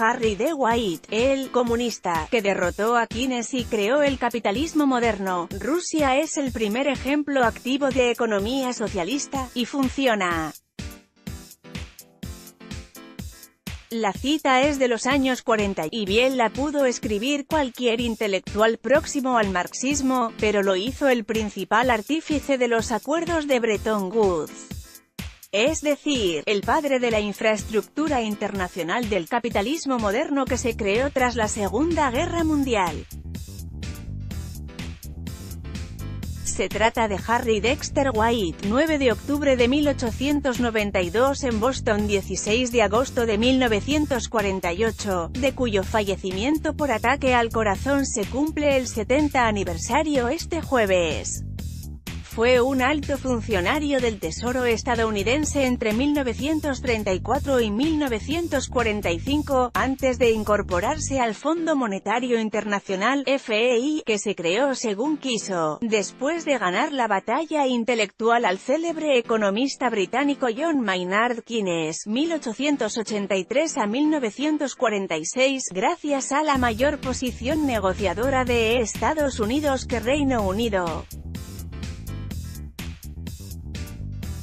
Harry D. White, el comunista, que derrotó a Keynes y creó el capitalismo moderno. Rusia es el primer ejemplo activo de economía socialista, y funciona. La cita es de los años 40, y bien la pudo escribir cualquier intelectual próximo al marxismo, pero lo hizo el principal artífice de los acuerdos de Bretton Woods. Es decir, el padre de la infraestructura internacional del capitalismo moderno que se creó tras la Segunda Guerra Mundial. Se trata de Harry Dexter White, 9 de octubre de 1892 en Boston, 16 de agosto de 1948, de cuyo fallecimiento por ataque al corazón se cumple el 70 aniversario este jueves. Fue un alto funcionario del Tesoro estadounidense entre 1934 y 1945, antes de incorporarse al Fondo Monetario Internacional, FMI, que se creó según quiso, después de ganar la batalla intelectual al célebre economista británico John Maynard Keynes, 1883 a 1946, gracias a la mayor posición negociadora de Estados Unidos que Reino Unido.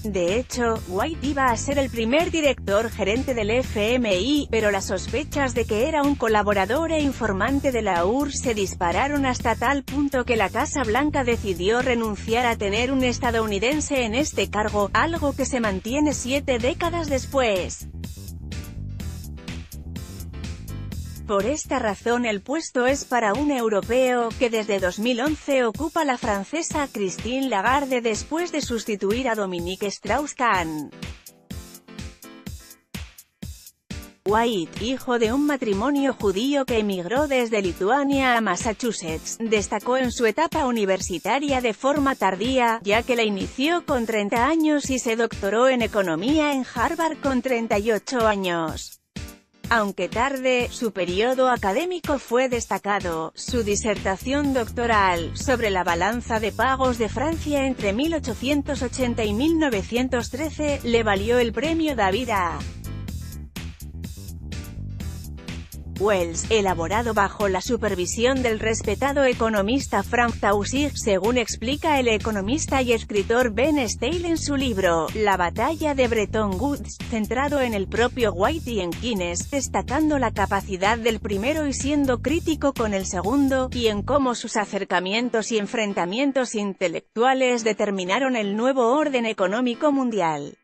De hecho, White iba a ser el primer director gerente del FMI, pero las sospechas de que era un colaborador e informante de la URSS se dispararon hasta tal punto que la Casa Blanca decidió renunciar a tener un estadounidense en este cargo, algo que se mantiene 7 décadas después. Por esta razón el puesto es para un europeo, que desde 2011 ocupa la francesa Christine Lagarde después de sustituir a Dominique Strauss-Kahn. White, hijo de un matrimonio judío que emigró desde Lituania a Massachusetts, destacó en su etapa universitaria de forma tardía, ya que la inició con 30 años y se doctoró en economía en Harvard con 38 años. Aunque tarde, su periodo académico fue destacado. Su disertación doctoral, sobre la balanza de pagos de Francia entre 1880 y 1913, le valió el premio David A. Wells, elaborado bajo la supervisión del respetado economista Frank Taussig, según explica el economista y escritor Ben Steil en su libro, La batalla de Bretton Woods, centrado en el propio White y en Keynes, destacando la capacidad del primero y siendo crítico con el segundo, y en cómo sus acercamientos y enfrentamientos intelectuales determinaron el nuevo orden económico mundial.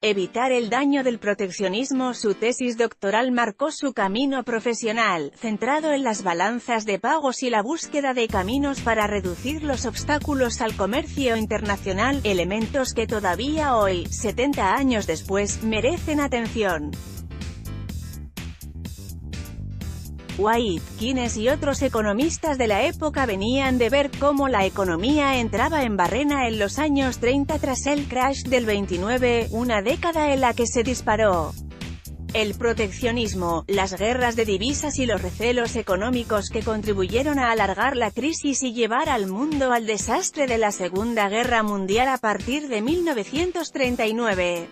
Evitar el daño del proteccionismo. Su tesis doctoral marcó su camino profesional, centrado en las balanzas de pagos y la búsqueda de caminos para reducir los obstáculos al comercio internacional, elementos que todavía hoy, 70 años después, merecen atención. White, Keynes y otros economistas de la época venían de ver cómo la economía entraba en barrena en los años 30 tras el crash del 29, una década en la que se disparó el proteccionismo, las guerras de divisas y los recelos económicos que contribuyeron a alargar la crisis y llevar al mundo al desastre de la Segunda Guerra Mundial a partir de 1939.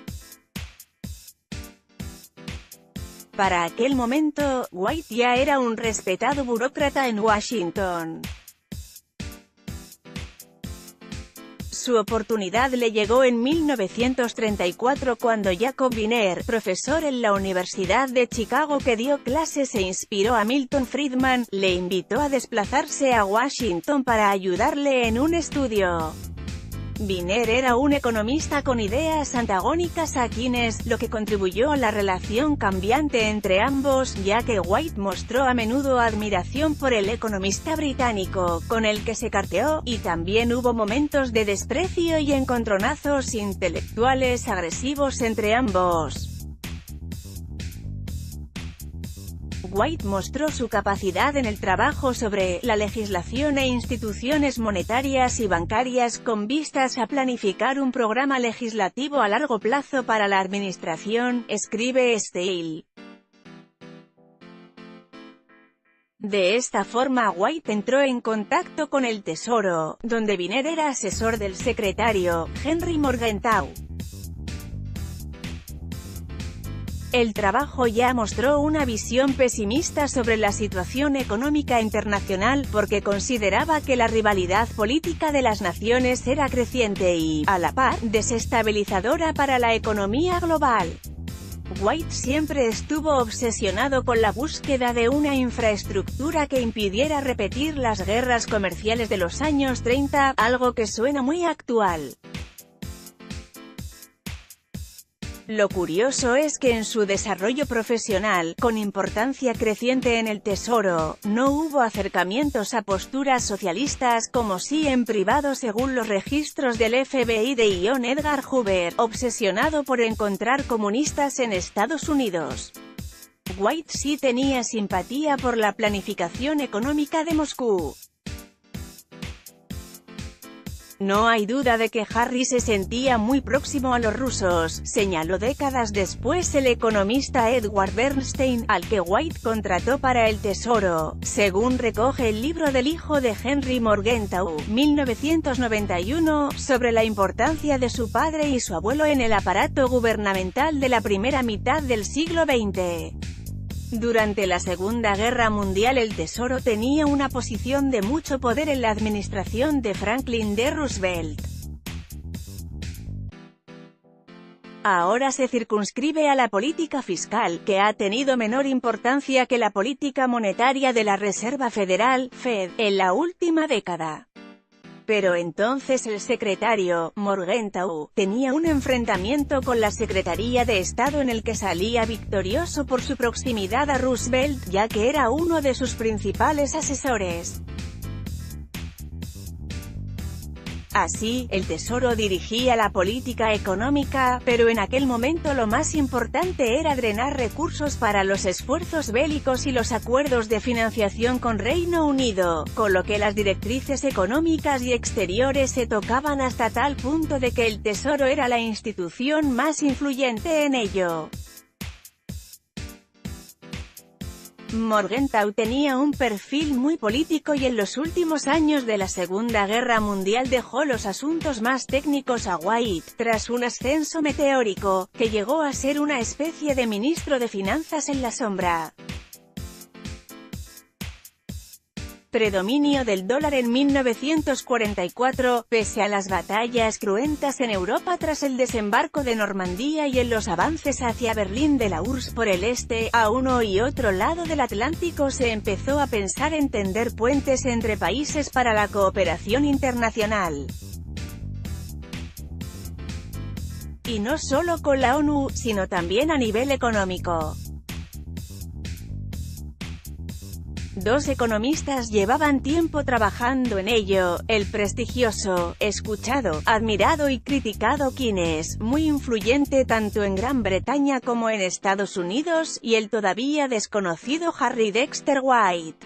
Para aquel momento, White ya era un respetado burócrata en Washington. Su oportunidad le llegó en 1934 cuando Jacob Wiener, profesor en la Universidad de Chicago que dio clases e inspiró a Milton Friedman, le invitó a desplazarse a Washington para ayudarle en un estudio. Wiener era un economista con ideas antagónicas a Keynes, lo que contribuyó a la relación cambiante entre ambos, ya que White mostró a menudo admiración por el economista británico, con el que se carteó, y también hubo momentos de desprecio y encontronazos intelectuales agresivos entre ambos. White mostró su capacidad en el trabajo sobre la legislación e instituciones monetarias y bancarias con vistas a planificar un programa legislativo a largo plazo para la administración, escribe Steil. De esta forma White entró en contacto con el Tesoro, donde Wiener era asesor del secretario, Henry Morgenthau. El trabajo ya mostró una visión pesimista sobre la situación económica internacional, porque consideraba que la rivalidad política de las naciones era creciente y, a la par, desestabilizadora para la economía global. White siempre estuvo obsesionado con la búsqueda de una infraestructura que impidiera repetir las guerras comerciales de los años 30, algo que suena muy actual. Lo curioso es que en su desarrollo profesional, con importancia creciente en el Tesoro, no hubo acercamientos a posturas socialistas como sí en privado, según los registros del FBI de John Edgar Hoover, obsesionado por encontrar comunistas en Estados Unidos. White sí tenía simpatía por la planificación económica de Moscú. No hay duda de que Harry se sentía muy próximo a los rusos, señaló décadas después el economista Edward Bernstein, al que White contrató para el Tesoro, según recoge el libro del hijo de Henry Morgenthau, 1991, sobre la importancia de su padre y su abuelo en el aparato gubernamental de la primera mitad del siglo XX. Durante la Segunda Guerra Mundial el Tesoro tenía una posición de mucho poder en la administración de Franklin D. Roosevelt. Ahora se circunscribe a la política fiscal, que ha tenido menor importancia que la política monetaria de la Reserva Federal, Fed, en la última década. Pero entonces el secretario, Morgenthau, tenía un enfrentamiento con la Secretaría de Estado en el que salía victorioso por su proximidad a Roosevelt, ya que era uno de sus principales asesores. Así, el Tesoro dirigía la política económica, pero en aquel momento lo más importante era drenar recursos para los esfuerzos bélicos y los acuerdos de financiación con Reino Unido, con lo que las directrices económicas y exteriores se tocaban hasta tal punto de que el Tesoro era la institución más influyente en ello. Morgenthau tenía un perfil muy político y en los últimos años de la Segunda Guerra Mundial dejó los asuntos más técnicos a White, tras un ascenso meteórico, que llegó a ser una especie de ministro de finanzas en la sombra. Predominio del dólar en 1944, pese a las batallas cruentas en Europa tras el desembarco de Normandía y en los avances hacia Berlín de la URSS por el este, a uno y otro lado del Atlántico se empezó a pensar en tender puentes entre países para la cooperación internacional. Y no solo con la ONU, sino también a nivel económico. Dos economistas llevaban tiempo trabajando en ello, el prestigioso, escuchado, admirado y criticado Keynes, muy influyente tanto en Gran Bretaña como en Estados Unidos, y el todavía desconocido Harry Dexter White.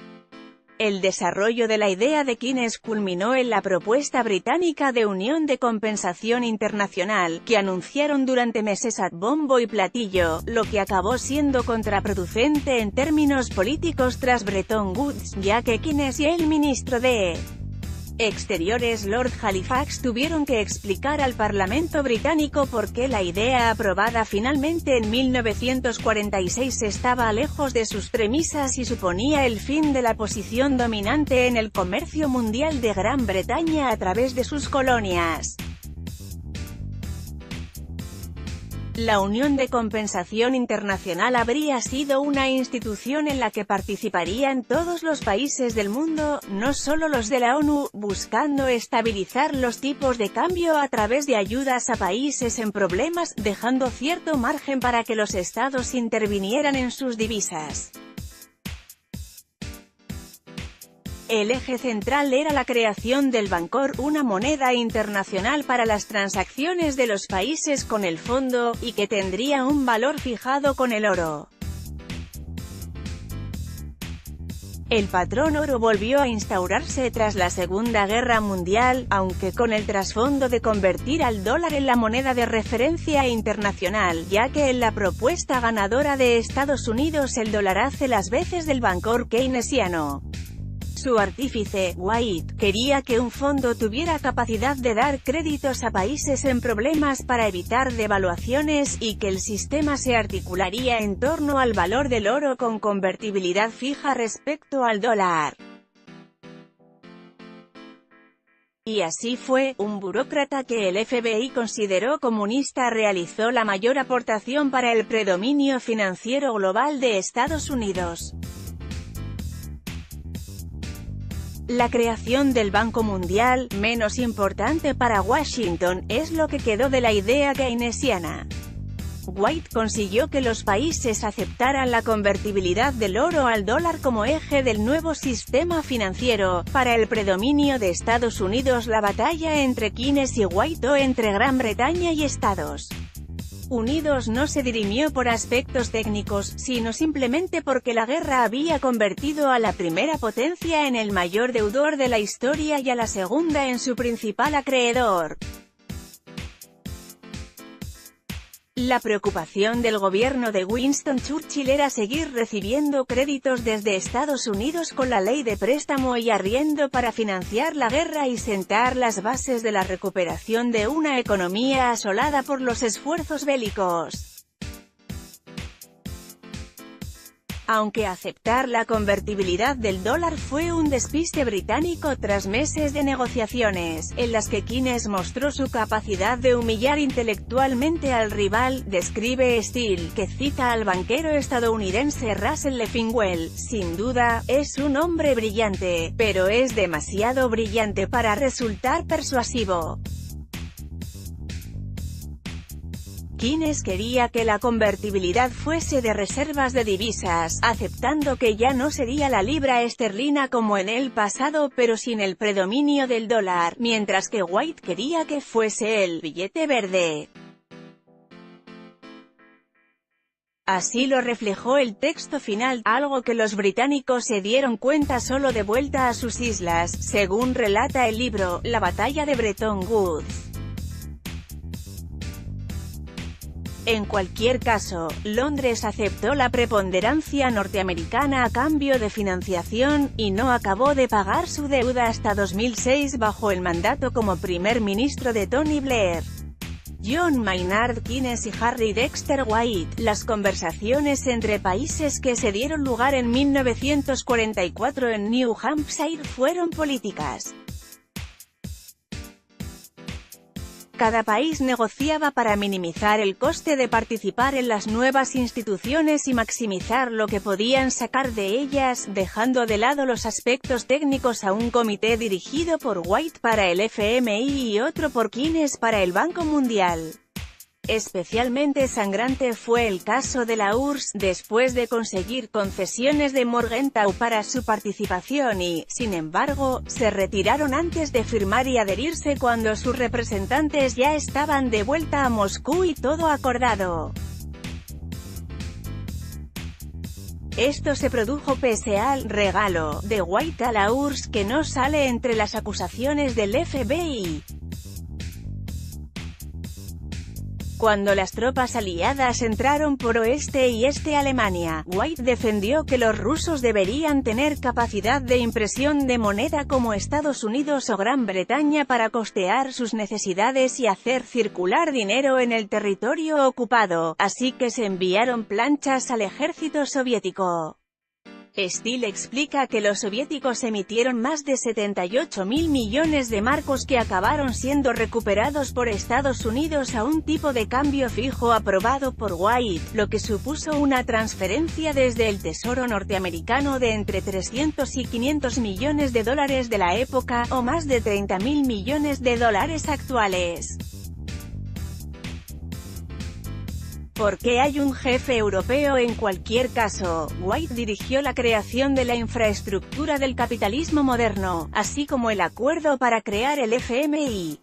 El desarrollo de la idea de Keynes culminó en la propuesta británica de Unión de Compensación Internacional, que anunciaron durante meses a bombo y platillo, lo que acabó siendo contraproducente en términos políticos tras Bretton Woods, ya que Keynes y el ministro de Exteriores Lord Halifax tuvieron que explicar al Parlamento británico por qué la idea aprobada finalmente en 1946 estaba lejos de sus premisas y suponía el fin de la posición dominante en el comercio mundial de Gran Bretaña a través de sus colonias. La Unión de Compensación Internacional habría sido una institución en la que participarían todos los países del mundo, no solo los de la ONU, buscando estabilizar los tipos de cambio a través de ayudas a países en problemas, dejando cierto margen para que los estados intervinieran en sus divisas. El eje central era la creación del Bancor, una moneda internacional para las transacciones de los países con el fondo, y que tendría un valor fijado con el oro. El patrón oro volvió a instaurarse tras la Segunda Guerra Mundial, aunque con el trasfondo de convertir al dólar en la moneda de referencia internacional, ya que en la propuesta ganadora de Estados Unidos el dólar hace las veces del Bancor keynesiano. Su artífice, White, quería que un fondo tuviera capacidad de dar créditos a países en problemas para evitar devaluaciones, y que el sistema se articularía en torno al valor del oro con convertibilidad fija respecto al dólar. Y así fue. Un burócrata que el FBI consideró comunista realizó la mayor aportación para el predominio financiero global de Estados Unidos. La creación del Banco Mundial, menos importante para Washington, es lo que quedó de la idea keynesiana. White consiguió que los países aceptaran la convertibilidad del oro al dólar como eje del nuevo sistema financiero. Para el predominio de Estados Unidos, la batalla entre Keynes y White o entre Gran Bretaña y Estados Unidos no se dirimió por aspectos técnicos, sino simplemente porque la guerra había convertido a la primera potencia en el mayor deudor de la historia y a la segunda en su principal acreedor. La preocupación del gobierno de Winston Churchill era seguir recibiendo créditos desde Estados Unidos con la ley de préstamo y arriendo para financiar la guerra y sentar las bases de la recuperación de una economía asolada por los esfuerzos bélicos. Aunque aceptar la convertibilidad del dólar fue un despiste británico tras meses de negociaciones, en las que Keynes mostró su capacidad de humillar intelectualmente al rival, describe Steele, que cita al banquero estadounidense Russell Leffingwell: sin duda, es un hombre brillante, pero es demasiado brillante para resultar persuasivo. Keynes quería que la convertibilidad fuese de reservas de divisas, aceptando que ya no sería la libra esterlina como en el pasado pero sin el predominio del dólar, mientras que White quería que fuese el billete verde. Así lo reflejó el texto final, algo que los británicos se dieron cuenta solo de vuelta a sus islas, según relata el libro, La batalla de Bretton Woods. En cualquier caso, Londres aceptó la preponderancia norteamericana a cambio de financiación, y no acabó de pagar su deuda hasta 2006 bajo el mandato como primer ministro de Tony Blair. John Maynard Keynes y Harry Dexter White. Las conversaciones entre países que se dieron lugar en 1944 en New Hampshire fueron políticas. Cada país negociaba para minimizar el coste de participar en las nuevas instituciones y maximizar lo que podían sacar de ellas, dejando de lado los aspectos técnicos a un comité dirigido por White para el FMI y otro por Keynes para el Banco Mundial. Especialmente sangrante fue el caso de la URSS, después de conseguir concesiones de Morgenthau para su participación y, sin embargo, se retiraron antes de firmar y adherirse cuando sus representantes ya estaban de vuelta a Moscú y todo acordado. Esto se produjo pese al «regalo» de White a la URSS que no sale entre las acusaciones del FBI. Cuando las tropas aliadas entraron por oeste y este Alemania, White defendió que los rusos deberían tener capacidad de impresión de moneda como Estados Unidos o Gran Bretaña para costear sus necesidades y hacer circular dinero en el territorio ocupado, así que se enviaron planchas al ejército soviético. Steele explica que los soviéticos emitieron más de 78.000 millones de marcos que acabaron siendo recuperados por Estados Unidos a un tipo de cambio fijo aprobado por White, lo que supuso una transferencia desde el Tesoro norteamericano de entre 300 y 500 millones de dólares de la época, o más de 30.000 millones de dólares actuales. ¿Por qué hay un jefe europeo? En cualquier caso, White dirigió la creación de la infraestructura del capitalismo moderno, así como el acuerdo para crear el FMI.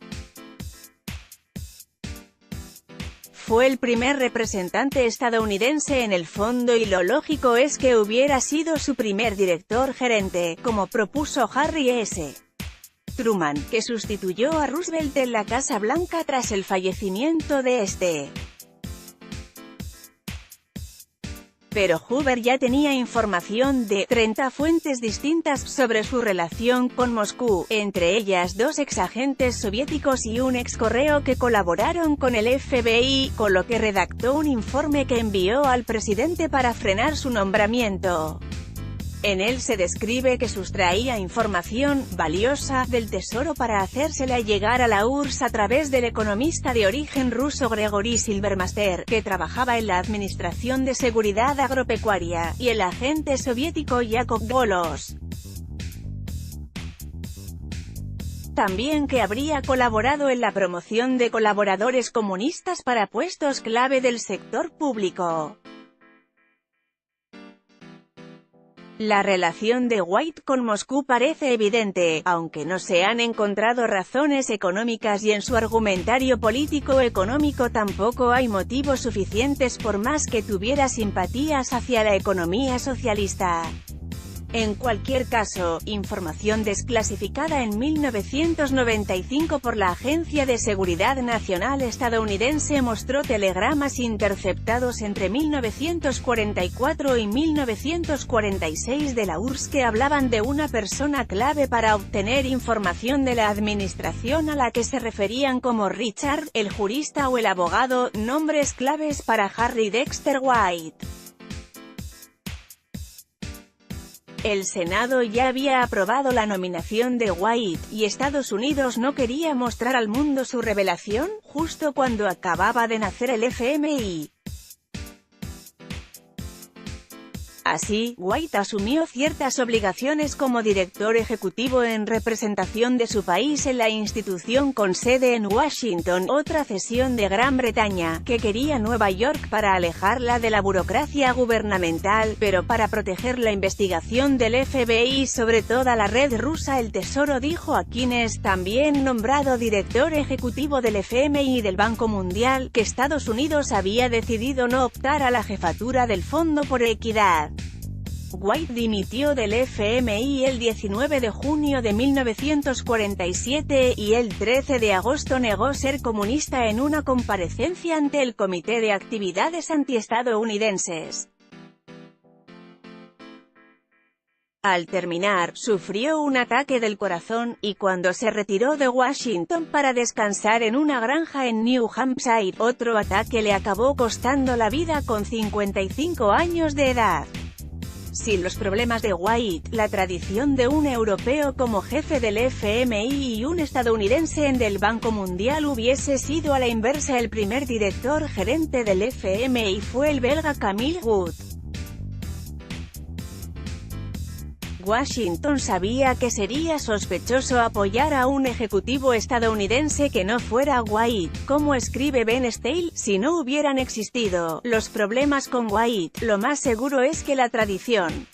Fue el primer representante estadounidense en el fondo y lo lógico es que hubiera sido su primer director gerente, como propuso Harry S. Truman, que sustituyó a Roosevelt en la Casa Blanca tras el fallecimiento de este. Pero Hoover ya tenía información de 30 fuentes distintas sobre su relación con Moscú, entre ellas 2 exagentes soviéticos y un excorreo que colaboraron con el FBI, con lo que redactó un informe que envió al presidente para frenar su nombramiento. En él se describe que sustraía información valiosa del Tesoro para hacérsela llegar a la URSS a través del economista de origen ruso Gregory Silvermaster, que trabajaba en la Administración de Seguridad Agropecuaria, y el agente soviético Yakov Golos. También que habría colaborado en la promoción de colaboradores comunistas para puestos clave del sector público. La relación de White con Moscú parece evidente, aunque no se han encontrado razones económicas y en su argumentario político-económico tampoco hay motivos suficientes por más que tuviera simpatías hacia la economía socialista. En cualquier caso, información desclasificada en 1995 por la Agencia de Seguridad Nacional estadounidense mostró telegramas interceptados entre 1944 y 1946 de la URSS que hablaban de una persona clave para obtener información de la administración a la que se referían como Richard, el jurista o el abogado, nombres claves para Harry Dexter White. El Senado ya había aprobado la nominación de White, y Estados Unidos no quería mostrar al mundo su revelación, justo cuando acababa de nacer el FMI. Así, White asumió ciertas obligaciones como director ejecutivo en representación de su país en la institución con sede en Washington, otra cesión de Gran Bretaña, que quería Nueva York para alejarla de la burocracia gubernamental, pero para proteger la investigación del FBI sobre toda la red rusa. El Tesoro dijo a quienes, también nombrado director ejecutivo del FMI y del Banco Mundial, que Estados Unidos había decidido no optar a la jefatura del Fondo por Equidad. White dimitió del FMI el 19 de junio de 1947, y el 13 de agosto negó ser comunista en una comparecencia ante el Comité de Actividades Antiestadounidenses. Al terminar, sufrió un ataque del corazón, y cuando se retiró de Washington para descansar en una granja en New Hampshire, otro ataque le acabó costando la vida con 55 años de edad. Sin los problemas de White, la tradición de un europeo como jefe del FMI y un estadounidense en del Banco Mundial hubiese sido a la inversa. El primer director gerente del FMI fue el belga Camille Wood. Washington sabía que sería sospechoso apoyar a un ejecutivo estadounidense que no fuera White. Como escribe Ben Steil, si no hubieran existido los problemas con White, lo más seguro es que la tradición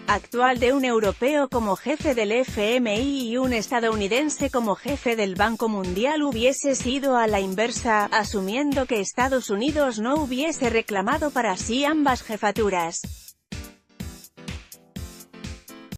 actual de un europeo como jefe del FMI y un estadounidense como jefe del Banco Mundial hubiese sido a la inversa, asumiendo que Estados Unidos no hubiese reclamado para sí ambas jefaturas.